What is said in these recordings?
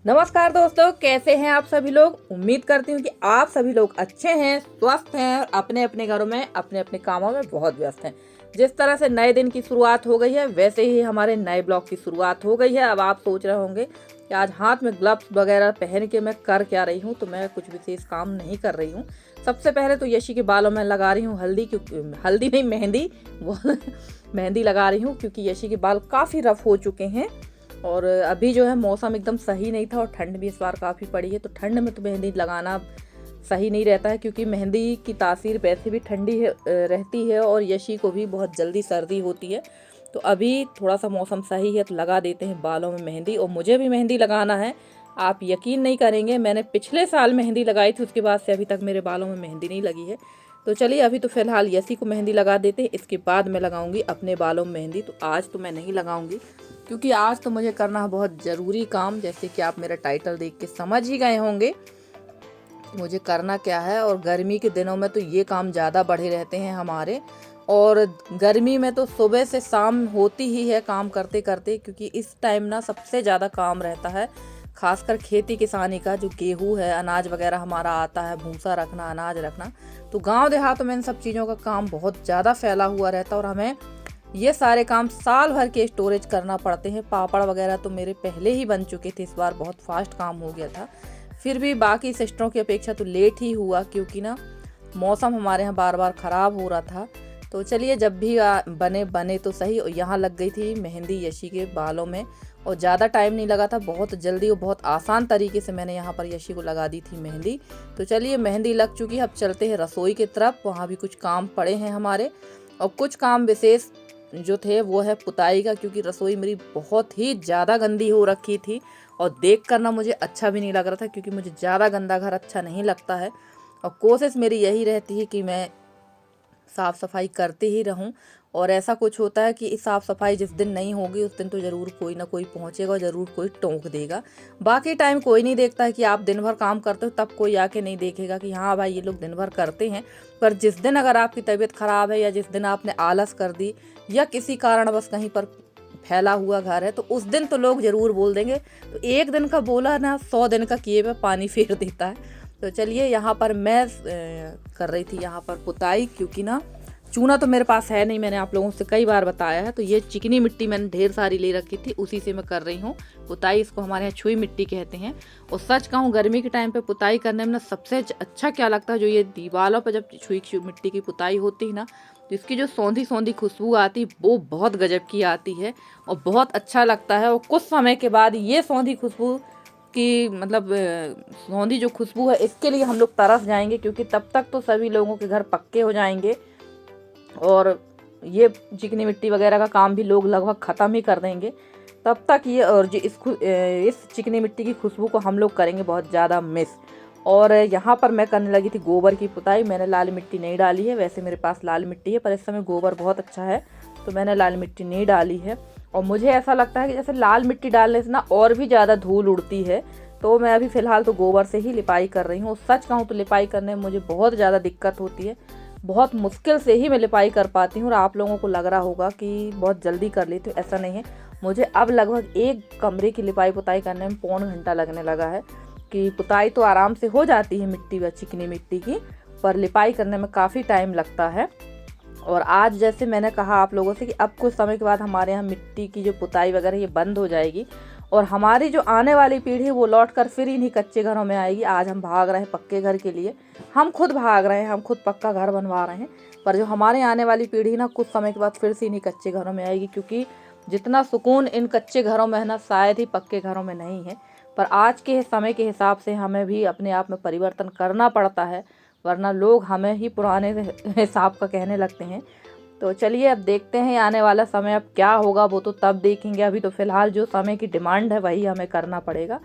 नमस्कार दोस्तों, कैसे हैं आप सभी लोग। उम्मीद करती हूँ कि आप सभी लोग अच्छे हैं, स्वस्थ हैं और अपने अपने घरों में अपने अपने कामों में बहुत व्यस्त हैं। जिस तरह से नए दिन की शुरुआत हो गई है, वैसे ही हमारे नए ब्लॉग की शुरुआत हो गई है। अब आप सोच रहे होंगे कि आज हाथ में ग्लव्स वगैरह पहन के मैं कर क्या रही हूँ। तो मैं कुछ विशेष काम नहीं कर रही हूँ। सबसे पहले तो यशी के बालों में लगा रही हूँ हल्दी, क्योंकि हल्दी नहीं, मेहंदी वो मेहंदी लगा रही हूँ, क्योंकि यशी के बाल काफ़ी रफ हो चुके हैं। और अभी जो है मौसम एकदम सही नहीं था और ठंड भी इस बार काफ़ी पड़ी है। तो ठंड में तो मेहंदी लगाना सही नहीं रहता है, क्योंकि मेहंदी की तासीर वैसे भी ठंडी रहती है और यशी को भी बहुत जल्दी सर्दी होती है। तो अभी थोड़ा सा मौसम सही है तो लगा देते हैं बालों में मेहंदी। और मुझे भी मेहंदी लगाना है। आप यकीन नहीं करेंगे, मैंने पिछले साल मेहंदी लगाई थी, उसके बाद से अभी तक मेरे बालों में मेहंदी नहीं लगी है। तो चलिए अभी तो फ़िलहाल यशी को मेहंदी लगा देते हैं, इसके बाद मैं लगाऊंगी अपने बालों में मेहंदी। तो आज तो मैं नहीं लगाऊंगी, क्योंकि आज तो मुझे करना है बहुत ज़रूरी काम। जैसे कि आप मेरा टाइटल देख के समझ ही गए होंगे मुझे करना क्या है। और गर्मी के दिनों में तो ये काम ज़्यादा बढ़े रहते हैं हमारे। और गर्मी में तो सुबह से शाम होती ही है काम करते करते, क्योंकि इस टाइम ना सबसे ज़्यादा काम रहता है, खासकर खेती किसानी का। जो गेहूँ है, अनाज वगैरह हमारा आता है, भूसा रखना, अनाज रखना। तो गांव देहातों में इन सब चीज़ों का काम बहुत ज़्यादा फैला हुआ रहता है और हमें ये सारे काम साल भर के स्टोरेज करना पड़ते हैं। पापड़ वगैरह तो मेरे पहले ही बन चुके थे, इस बार बहुत फास्ट काम हो गया था। फिर भी बाकी सिस्टरों की अपेक्षा तो लेट ही हुआ, क्योंकि ना मौसम हमारे यहाँ बार बार ख़राब हो रहा था। तो चलिए जब भी बने तो सही। और यहाँ लग गई थी मेहंदी यशी के बालों में, और ज़्यादा टाइम नहीं लगा था, बहुत जल्दी और बहुत आसान तरीके से मैंने यहाँ पर यशी को लगा दी थी मेहंदी। तो चलिए मेहंदी लग चुकी है, अब चलते हैं रसोई की तरफ। वहाँ भी कुछ काम पड़े हैं हमारे, और कुछ काम विशेष जो थे वो है पुताई का, क्योंकि रसोई मेरी बहुत ही ज़्यादा गंदी हो रखी थी और देख कर ना मुझे अच्छा भी नहीं लग रहा था, क्योंकि मुझे ज़्यादा गंदा घर अच्छा नहीं लगता है। और कोशिश मेरी यही रहती है कि मैं साफ़ सफाई करते ही रहूं। और ऐसा कुछ होता है कि साफ़ सफाई जिस दिन नहीं होगी उस दिन तो ज़रूर कोई ना कोई पहुंचेगा और ज़रूर कोई टोक देगा। बाकी टाइम कोई नहीं देखता है कि आप दिन भर काम करते हो, तब कोई आके नहीं देखेगा कि हाँ भाई ये लोग दिन भर करते हैं। पर जिस दिन अगर आपकी तबीयत ख़राब है, या जिस दिन आपने आलस कर दी, या किसी कारणवश कहीं पर फैला हुआ घर है, तो उस दिन तो लोग ज़रूर बोल देंगे। तो एक दिन का बोला ना 100 दिन का किए पे पानी फेर देता है। तो चलिए यहाँ पर मैं कर रही थी यहाँ पर पुताई, क्योंकि ना चूना तो मेरे पास है नहीं, मैंने आप लोगों से कई बार बताया है। तो ये चिकनी मिट्टी मैंने ढेर सारी ले रखी थी, उसी से मैं कर रही हूँ पुताई। इसको हमारे यहाँ छुई मिट्टी कहते हैं। और सच कहूँ गर्मी के टाइम पे पुताई करने में ना सबसे अच्छा क्या लगता है, जो ये दीवारों पर जब छुई मिट्टी की पुताई होती है ना, तो इसकी जो सौंधी सौंधी खुशबू आती है वो बहुत गजब की आती है और बहुत अच्छा लगता है। और कुछ समय के बाद ये सौंधी खुशबू की मतलब सौंधी जो खुशबू है, इसके लिए हम लोग तरस जाएंगे, क्योंकि तब तक तो सभी लोगों के घर पक्के हो जाएंगे और ये चिकनी मिट्टी वगैरह का काम भी लोग लगभग ख़त्म ही कर देंगे। तब तक ये और जो इस चिकनी मिट्टी की खुशबू को हम लोग करेंगे बहुत ज़्यादा मिस। और यहाँ पर मैं करने लगी थी गोबर की पुताई। मैंने लाल मिट्टी नहीं डाली है, वैसे मेरे पास लाल मिट्टी है, पर इस समय गोबर बहुत अच्छा है तो मैंने लाल मिट्टी नहीं डाली है। और मुझे ऐसा लगता है कि जैसे लाल मिट्टी डालने से ना और भी ज़्यादा धूल उड़ती है, तो मैं अभी फ़िलहाल तो गोबर से ही लिपाई कर रही हूँ। सच कहूँ तो लिपाई करने में मुझे बहुत ज़्यादा दिक्कत होती है, बहुत मुश्किल से ही मैं लिपाई कर पाती हूँ। और आप लोगों को लग रहा होगा कि बहुत जल्दी कर लेती हूँ, ऐसा नहीं है। मुझे अब लगभग एक कमरे की लिपाई पुताई करने में पौन घंटा लगने लगा है। कि पुताई तो आराम से हो जाती है मिट्टी व चिकनी मिट्टी की, पर लिपाई करने में काफ़ी टाइम लगता है। और आज जैसे मैंने कहा आप लोगों से कि अब कुछ समय के बाद हमारे यहाँ मिट्टी की जो पुताई वगैरह ये बंद हो जाएगी, और हमारी जो आने वाली पीढ़ी है वो लौट कर फिर इन्हीं कच्चे घरों में आएगी। आज हम भाग रहे हैं पक्के घर के लिए, हम खुद भाग रहे हैं, हम खुद पक्का घर बनवा रहे हैं। पर जो हमारे आने वाली पीढ़ी ना कुछ समय के बाद फिर से इन्हीं कच्चे घरों में आएगी, क्योंकि जितना सुकून इन कच्चे घरों में है ना, शायद ही पक्के घरों में नहीं है। पर आज के समय के हिसाब से हमें भी अपने आप में परिवर्तन करना पड़ता है, वरना लोग हमें ही पुराने हिसाब का कहने लगते हैं। तो चलिए अब देखते हैं आने वाला समय अब क्या होगा, वो तो तब देखेंगे। अभी तो फ़िलहाल जो समय की डिमांड है वही हमें करना पड़ेगा।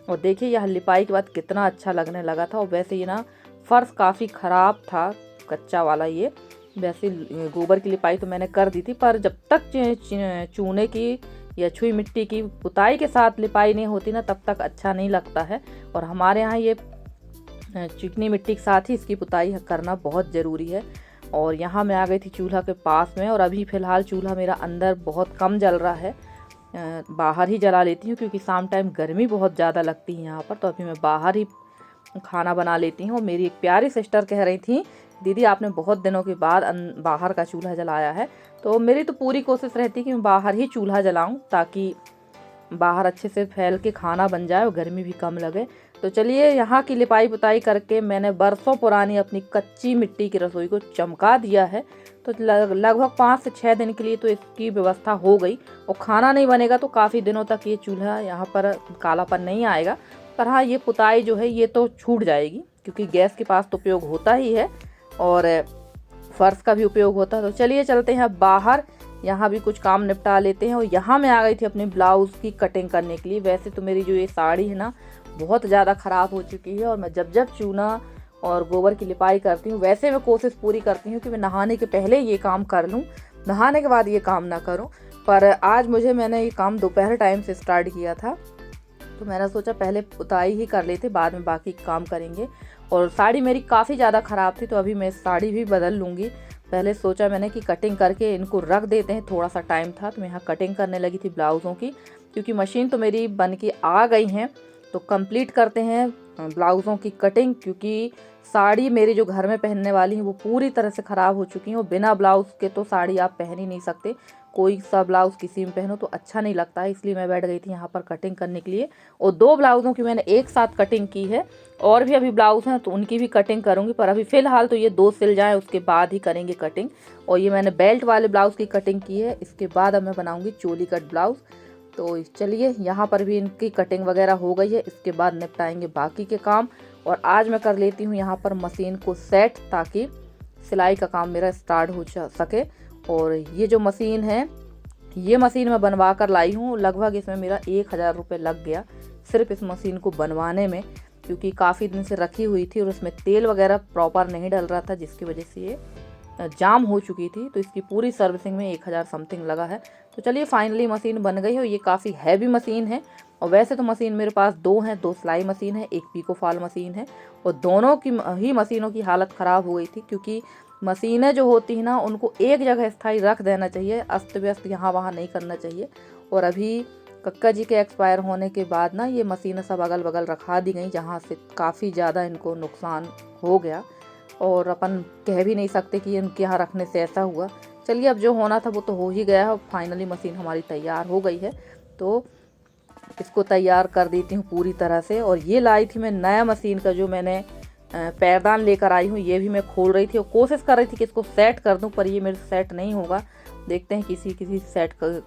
और देखिए यह लिपाई के बाद कितना अच्छा लगने लगा था। और वैसे ये ना फ़र्श काफ़ी ख़राब था, कच्चा वाला ये। वैसे गोबर की लिपाई तो मैंने कर दी थी, पर जब तक चूने की या छुई मिट्टी की पुताई के साथ लिपाई नहीं होती ना, तब तक अच्छा नहीं लगता है। और हमारे यहाँ ये चिकनी मिट्टी के साथ ही इसकी पुताई करना बहुत ज़रूरी है। और यहाँ मैं आ गई थी चूल्हा के पास में, और अभी फ़िलहाल चूल्हा मेरा अंदर बहुत कम जल रहा है, बाहर ही जला लेती हूँ, क्योंकि शाम टाइम गर्मी बहुत ज़्यादा लगती है यहाँ पर। तो अभी मैं बाहर ही खाना बना लेती हूँ। और मेरी एक प्यारी सिस्टर कह रही थी, दीदी आपने बहुत दिनों के बाद बाहर का चूल्हा जलाया है। तो मेरी तो पूरी कोशिश रहती है कि मैं बाहर ही चूल्हा जलाऊं, ताकि बाहर अच्छे से फैल के खाना बन जाए और गर्मी भी कम लगे। तो चलिए, यहाँ की लिपाई पुताई करके मैंने बरसों पुरानी अपनी कच्ची मिट्टी की रसोई को चमका दिया है। तो लगभग 5 से 6 दिन के लिए तो इसकी व्यवस्था हो गई। और खाना नहीं बनेगा तो काफ़ी दिनों तक ये चूल्हा यहाँ पर कालापन नहीं आएगा। पर हाँ, ये पुताई जो है ये तो छूट जाएगी, क्योंकि गैस के पास तो उपयोग होता ही है और फर्श का भी उपयोग होता है। तो चलिए चलते हैं बाहर, यहाँ भी कुछ काम निपटा लेते हैं। और यहाँ मैं आ गई थी अपने ब्लाउज़ की कटिंग करने के लिए। वैसे तो मेरी जो ये साड़ी है ना, बहुत ज़्यादा ख़राब हो चुकी है, और मैं जब जब चूना और गोबर की लिपाई करती हूँ, वैसे मैं कोशिश पूरी करती हूँ कि मैं नहाने के पहले ये काम कर लूँ, नहाने के बाद ये काम ना करूँ। पर आज मैंने ये काम दोपहर टाइम से स्टार्ट किया था, तो मैंने सोचा पहले पुताई ही कर लेते, बाद में बाकी काम करेंगे। और साड़ी मेरी काफ़ी ज़्यादा ख़राब थी, तो अभी मैं साड़ी भी बदल लूँगी। पहले सोचा मैंने कि कटिंग करके इनको रख देते हैं, थोड़ा सा टाइम था तो मैं यहाँ कटिंग करने लगी थी ब्लाउज़ों की, क्योंकि मशीन तो मेरी बन के आ गई हैं। तो कंप्लीट करते हैं ब्लाउज़ों की कटिंग, क्योंकि साड़ी मेरी जो घर में पहनने वाली हैं वो पूरी तरह से ख़राब हो चुकी हैं। और बिना ब्लाउज़ के तो साड़ी आप पहन ही नहीं सकते, कोई सा ब्लाउज़ किसी में पहनो तो अच्छा नहीं लगता है। इसलिए मैं बैठ गई थी यहाँ पर कटिंग करने के लिए। और 2 ब्लाउज़ों की मैंने एक साथ कटिंग की है, और भी अभी ब्लाउज़ हैं तो उनकी भी कटिंग करूँगी। पर अभी फ़िलहाल तो ये 2 सिल जाएँ, उसके बाद ही करेंगे कटिंग। और ये मैंने बेल्ट वाले ब्लाउज़ की कटिंग की है, इसके बाद अब मैं बनाऊँगी चोली कट ब्लाउज़। तो चलिए, यहाँ पर भी इनकी कटिंग वगैरह हो गई है, इसके बाद निपटाएंगे बाकी के काम। और आज मैं कर लेती हूँ यहाँ पर मशीन को सेट, ताकि सिलाई का काम मेरा स्टार्ट हो सके। और ये जो मशीन है, ये मशीन मैं बनवा कर लाई हूँ। लगभग इसमें मेरा 1000 रुपये लग गया सिर्फ इस मशीन को बनवाने में, क्योंकि काफ़ी दिन से रखी हुई थी और उसमें तेल वगैरह प्रॉपर नहीं डल रहा था, जिसकी वजह से ये जाम हो चुकी थी। तो इसकी पूरी सर्विसिंग में 1000 समथिंग लगा है। तो चलिए, फाइनली मशीन बन गई है। और ये काफ़ी हैवी मशीन है। और वैसे तो मशीन मेरे पास 2 हैं, 2 सिलाई मशीन है, एक पिको फॉल मशीन है। और दोनों की ही मशीनों की हालत ख़राब हो गई थी, क्योंकि मशीनें जो होती हैं ना, उनको एक जगह स्थायी रख देना चाहिए, अस्त व्यस्त यहाँ वहाँ नहीं करना चाहिए। और अभी कक्का जी के एक्सपायर होने के बाद ना, ये मशीनें सब अगल बगल रखा दी गई, जहाँ से काफ़ी ज़्यादा इनको नुकसान हो गया। और अपन कह भी नहीं सकते कि इनके यहाँ रखने से ऐसा हुआ। चलिए, अब जो होना था वो तो हो ही गया है। फाइनली मशीन हमारी तैयार हो गई है, तो इसको तैयार कर देती हूँ पूरी तरह से। और ये लाई थी मैं नया मशीन का, जो मैंने पैरदान लेकर आई हूँ, ये भी मैं खोल रही थी और कोशिश कर रही थी कि इसको सेट कर दूँ, पर ये मेरे सेट नहीं होगा। देखते हैं, किसी सेट कर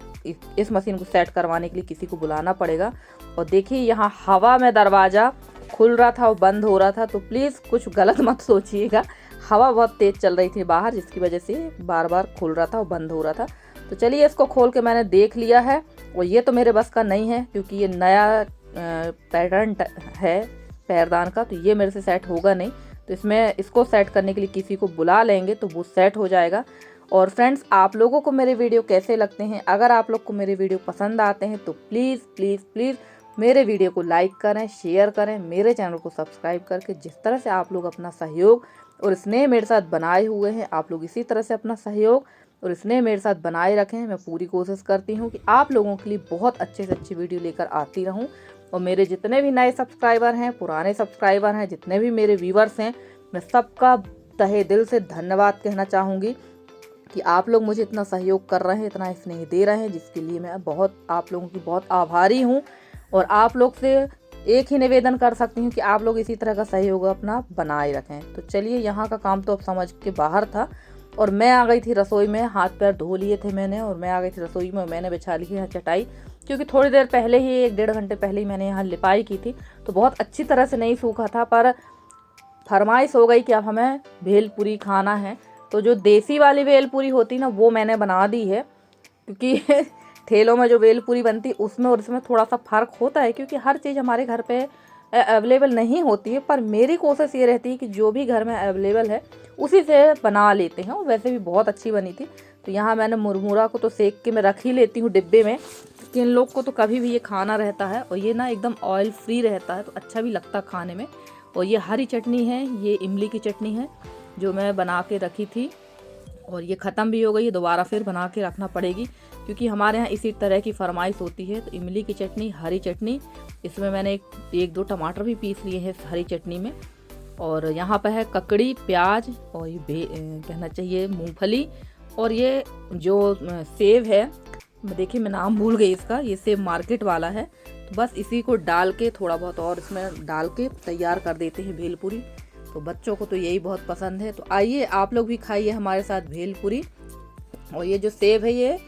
इस मशीन को सेट करवाने के लिए किसी को बुलाना पड़ेगा। और देखिए, यहाँ हवा में दरवाज़ा खुल रहा था और बंद हो रहा था, तो प्लीज़ कुछ गलत मत सोचिएगा। हवा बहुत तेज़ चल रही थी बाहर, जिसकी वजह से बार बार खुल रहा था और बंद हो रहा था। तो चलिए, इसको खोल के मैंने देख लिया है। और ये तो मेरे बस का नहीं है, क्योंकि ये नया पैटर्न है पैरदान का, तो ये मेरे से सेट होगा नहीं। तो इसको सेट करने के लिए किसी को बुला लेंगे, तो वो सेट हो जाएगा। और फ्रेंड्स, आप लोगों को मेरे वीडियो कैसे लगते हैं? अगर आप लोग को मेरे वीडियो पसंद आते हैं तो प्लीज़ प्लीज़ प्लीज़ मेरे वीडियो को लाइक करें, शेयर करें, मेरे चैनल को सब्सक्राइब करके। जिस तरह से आप लोग अपना सहयोग और स्नेह मेरे साथ बनाए हुए हैं, आप लोग इसी तरह से अपना सहयोग और स्नेह मेरे साथ बनाए रखें। मैं पूरी कोशिश करती हूँ कि आप लोगों के लिए बहुत अच्छे से अच्छी वीडियो लेकर आती रहूँ। और मेरे जितने भी नए सब्सक्राइबर हैं, पुराने सब्सक्राइबर हैं, जितने भी मेरे व्यूवर्स हैं, मैं सबका तहे दिल से धन्यवाद कहना चाहूँगी कि आप लोग मुझे इतना सहयोग कर रहे हैं, इतना स्नेह दे रहे हैं, जिसके लिए मैं आप लोगों की बहुत आभारी हूँ। और आप लोग से एक ही निवेदन कर सकती हूँ कि आप लोग इसी तरह का सहयोग अपना बनाए रखें। तो चलिए, यहाँ का काम तो अब समझ के बाहर था, और मैं आ गई थी रसोई में। हाथ पैर धो लिए थे मैंने, और मैं आ गई थी रसोई में। मैंने बिछा ली है चटाई, क्योंकि थोड़ी देर पहले ही 1-1.5 घंटे पहले ही मैंने यहाँ लिपाई की थी, तो बहुत अच्छी तरह से नहीं सूखा था। पर फरमाइश हो गई कि अब हमें भेलपूरी खाना है, तो जो देसी वाली भेलपूरी होती ना, वो मैंने बना दी है। क्योंकि ठेलों में जो भेलपूरी बनती उसमें और इसमें थोड़ा सा फ़र्क होता है, क्योंकि हर चीज़ हमारे घर पे अवेलेबल नहीं होती है। पर मेरी कोशिश ये रहती है कि जो भी घर में अवेलेबल है उसी से बना लेते हैं। और वैसे भी बहुत अच्छी बनी थी। तो यहाँ मैंने मुरमुरा को तो सेक के मैं रख ही लेती हूँ डिब्बे में, क्योंकि इन लोग को तो कभी भी ये खाना रहता है। और ये ना एकदम ऑयल फ्री रहता है, तो अच्छा भी लगता है खाने में। और ये हरी चटनी है, ये इमली की चटनी है, जो मैं बना के रखी थी और ये ख़त्म भी हो गई है, दोबारा फिर बना के रखना पड़ेगी क्योंकि हमारे यहाँ इसी तरह की फरमाइश होती है। तो इमली की चटनी, हरी चटनी, इसमें मैंने एक दो टमाटर भी पीस लिए हैं हरी चटनी में, और यहाँ पर है ककड़ी, प्याज, और ये कहना चाहिए मूंगफली, और ये जो सेव है, देखिए मैं नाम भूल गई इसका, ये सेव मार्केट वाला है। तो बस इसी को डाल के थोड़ा बहुत और इसमें डाल के तैयार कर देते हैं भेलपुरी। तो बच्चों को तो यही बहुत पसंद है। तो आइए आप लोग भी खाइए हमारे साथ भेलपुरी। और ये जो सेव है ये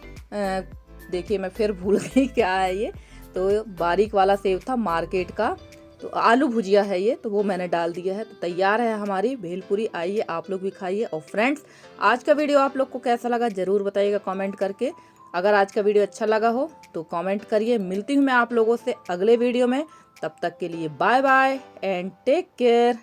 देखिए मैं फिर भूल गई क्या है ये, तो बारीक वाला सेव था मार्केट का। तो आलू भुजिया है ये, तो वो मैंने डाल दिया है। तो तैयार है हमारी भेलपुरी, आइए आप लोग भी खाइए। और फ्रेंड्स, आज का वीडियो आप लोग को कैसा लगा ज़रूर बताइएगा कमेंट करके। अगर आज का वीडियो अच्छा लगा हो तो कमेंट करिए। मिलती हूँ मैं आप लोगों से अगले वीडियो में, तब तक के लिए bye bye and take care.